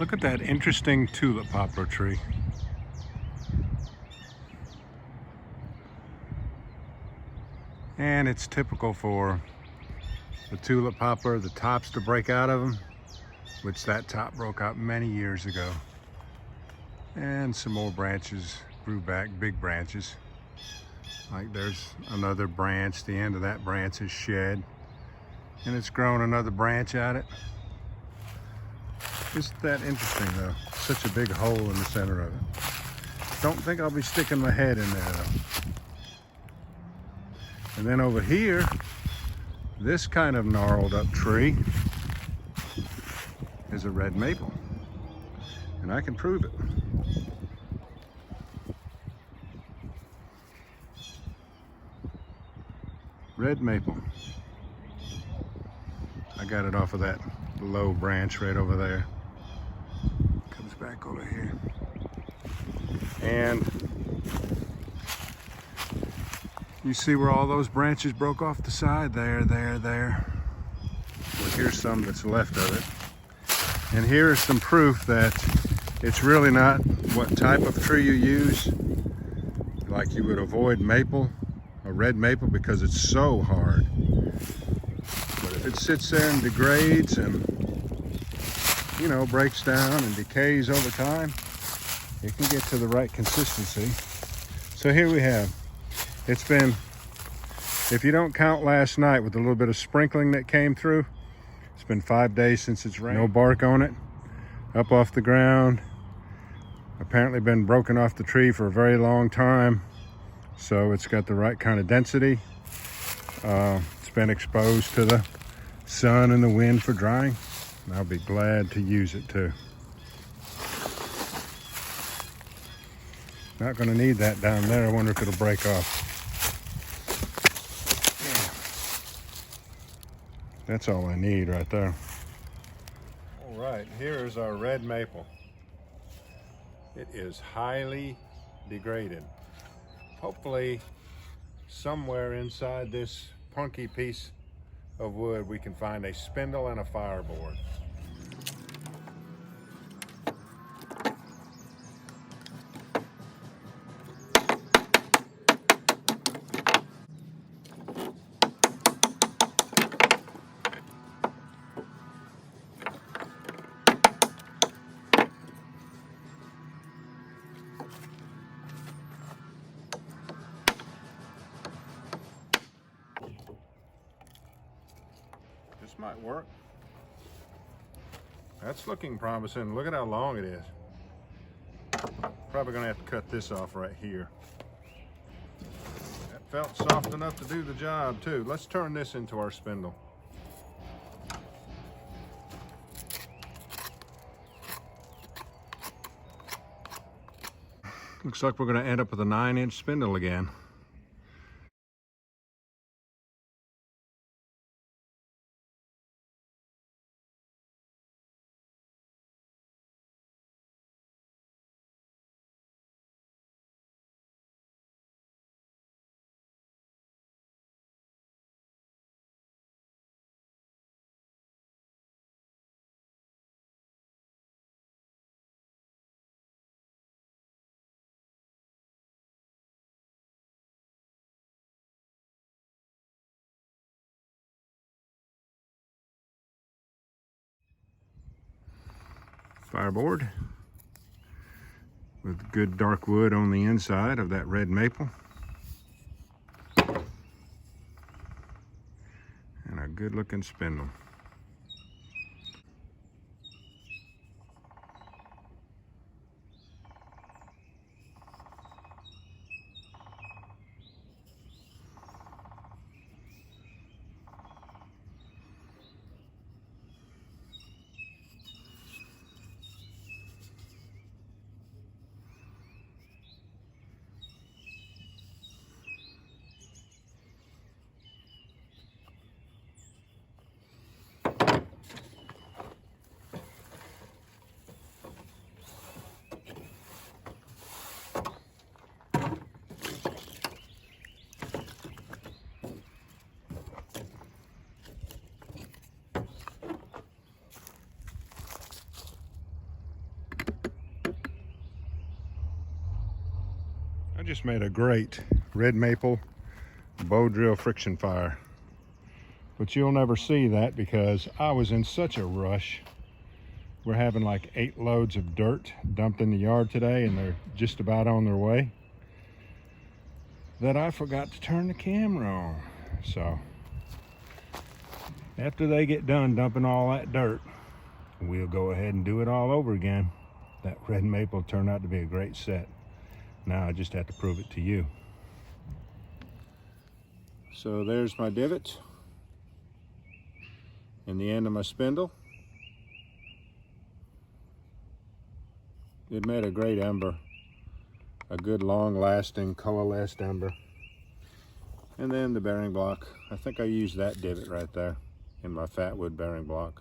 Look at that interesting tulip poplar tree. And it's typical for the tulip poplar, the tops to break out of them, which that top broke out many years ago. And some more branches grew back, big branches. Like there's another branch, the end of that branch is shed, and it's grown another branch at it. Isn't that interesting though? Such a big hole in the center of it. Don't think I'll be sticking my head in there though. And then over here, this kind of gnarled up tree is a red maple. And I can prove it. Red maple. I got it off of that low branch right over there. Comes back over here. And you see where all those branches broke off the side? There. Well, here's some that's left of it. And here is some proof that it's really not what type of tree you use. Like you would avoid maple, a red maple, because it's so hard. But if it sits there and degrades and, you know, breaks down and decays over time, it can get to the right consistency. So here we have, it's been, if you don't count last night with a little bit of sprinkling that came through, it's been 5 days since it's rained. No bark on it, up off the ground. Apparently been broken off the tree for a very long time. So it's got the right kind of density. It's been exposed to the sun and the wind for drying. And I'll be glad to use it too. Not gonna need that down there. I wonder if it'll break off. Yeah. That's all I need right there. All right, here's our red maple. It is highly degraded. Hopefully, somewhere inside this punky piece of wood, we can find a spindle and a fireboard. This might work. That's looking promising. Look at how long it is. Probably gonna have to cut this off right here. That felt soft enough to do the job too. Let's turn this into our spindle. Looks like we're gonna end up with a 9-inch spindle again. Fireboard with good dark wood on the inside of that red maple. And a good looking spindle. I just made a great red maple bow drill friction fire. But you'll never see that because I was in such a rush. We're having like 8 loads of dirt dumped in the yard today, and they're just about on their way, that I forgot to turn the camera on. So after they get done dumping all that dirt, we'll go ahead and do it all over again. That red maple turned out to be a great set. Now I just have to prove it to you. So there's my divot and the end of my spindle. It made a great ember, a good long-lasting coalesced ember. And then the bearing block. I think I used that divot right there in my Fatwood bearing block.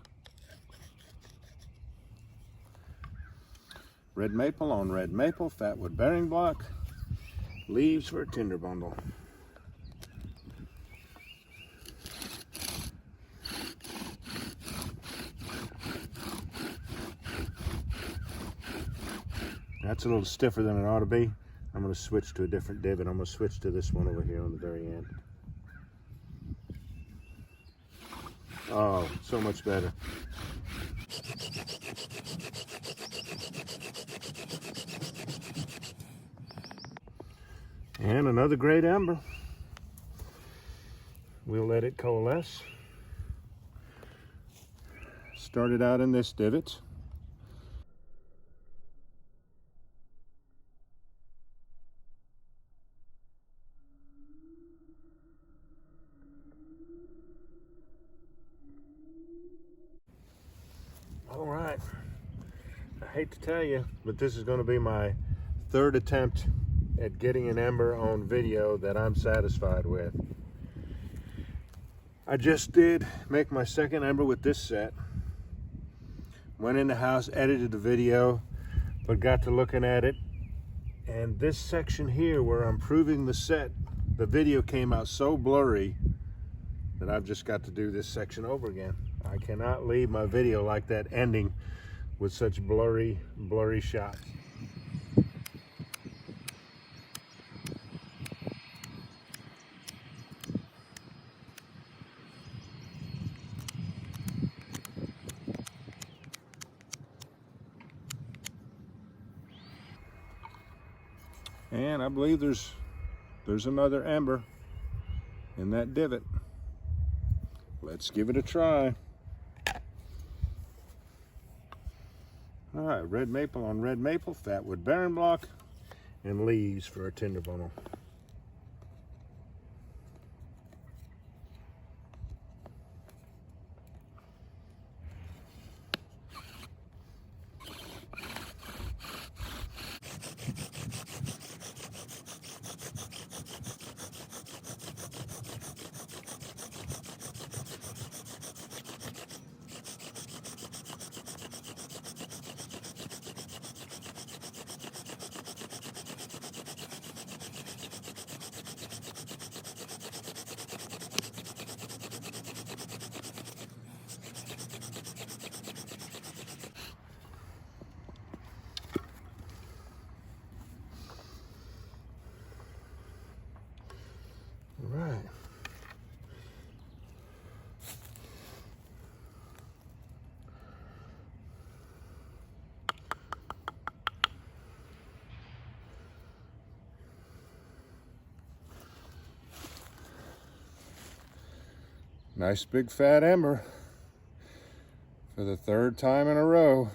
Red maple on red maple, Fatwood bearing block, leaves for a tinder bundle. That's a little stiffer than it ought to be. I'm going to switch to a different divot. I'm going to switch to this one over here on the very end. Oh, so much better. And another great ember. We'll let it coalesce. Started out in this divot. All right, I hate to tell you, but this is going to be my 3rd attempt at getting an ember on video that I'm satisfied with. I just did make my 2nd ember with this set. Went in the house, edited the video, but got to looking at it, and this section here where I'm proving the set, the video came out so blurry that I've just got to do this section over again. I cannot leave my video like that, ending with such blurry shots. And I believe there's another ember in that divot. Let's give it a try. All right, red maple on red maple, Fatwood bearing block, and leaves for a tinder bundle. Right. Nice big fat ember for the 3rd time in a row.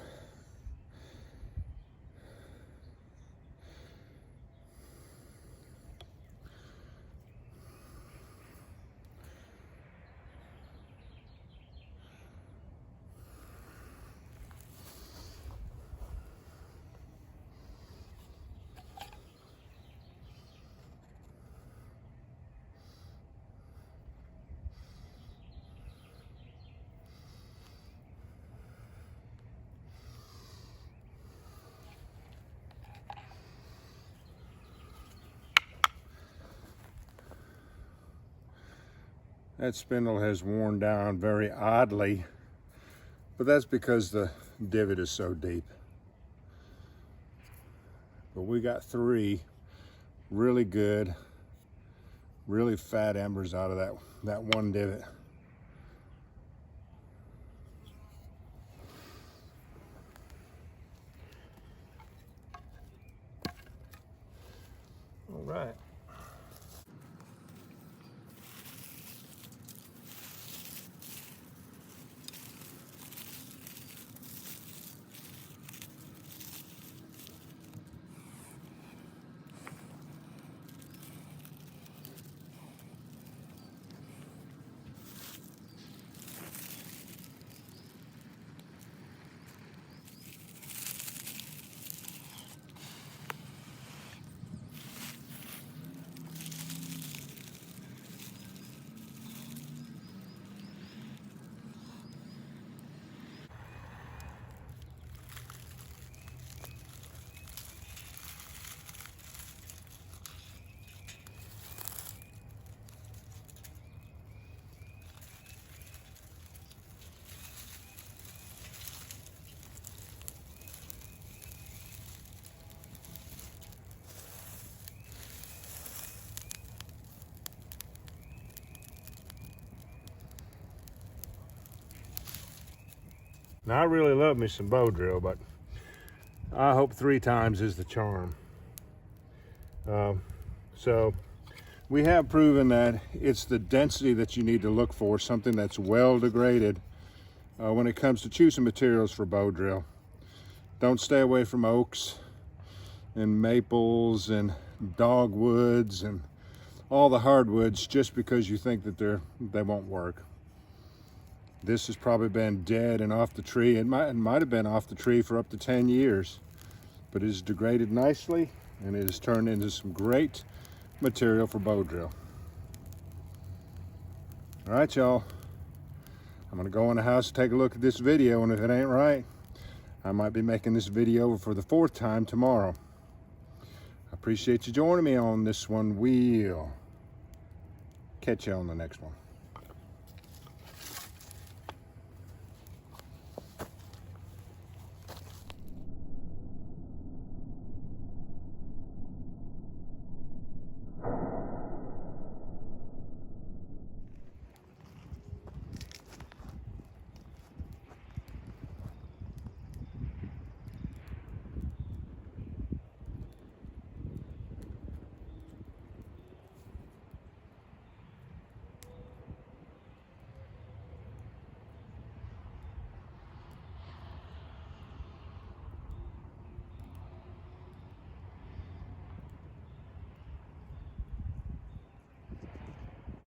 That spindle has worn down very oddly, but that's because the divot is so deep. But we got 3 really good, really fat embers out of that one divot. All right. Now I really love me some bow drill, but I hope 3 times is the charm. So we have proven that it's the density that you need to look for, something that's well degraded when it comes to choosing materials for bow drill. Don't stay away from oaks and maples and dogwoods and all the hardwoods just because you think that they won't work. This has probably been dead and off the tree. It might have been off the tree for up to 10 years, but it is degraded nicely and it has turned into some great material for bow drill. All right, y'all. I'm gonna go in the house and take a look at this video, and if it ain't right, I might be making this video for the 4th time tomorrow. I appreciate you joining me on this one. We'll catch you on the next one.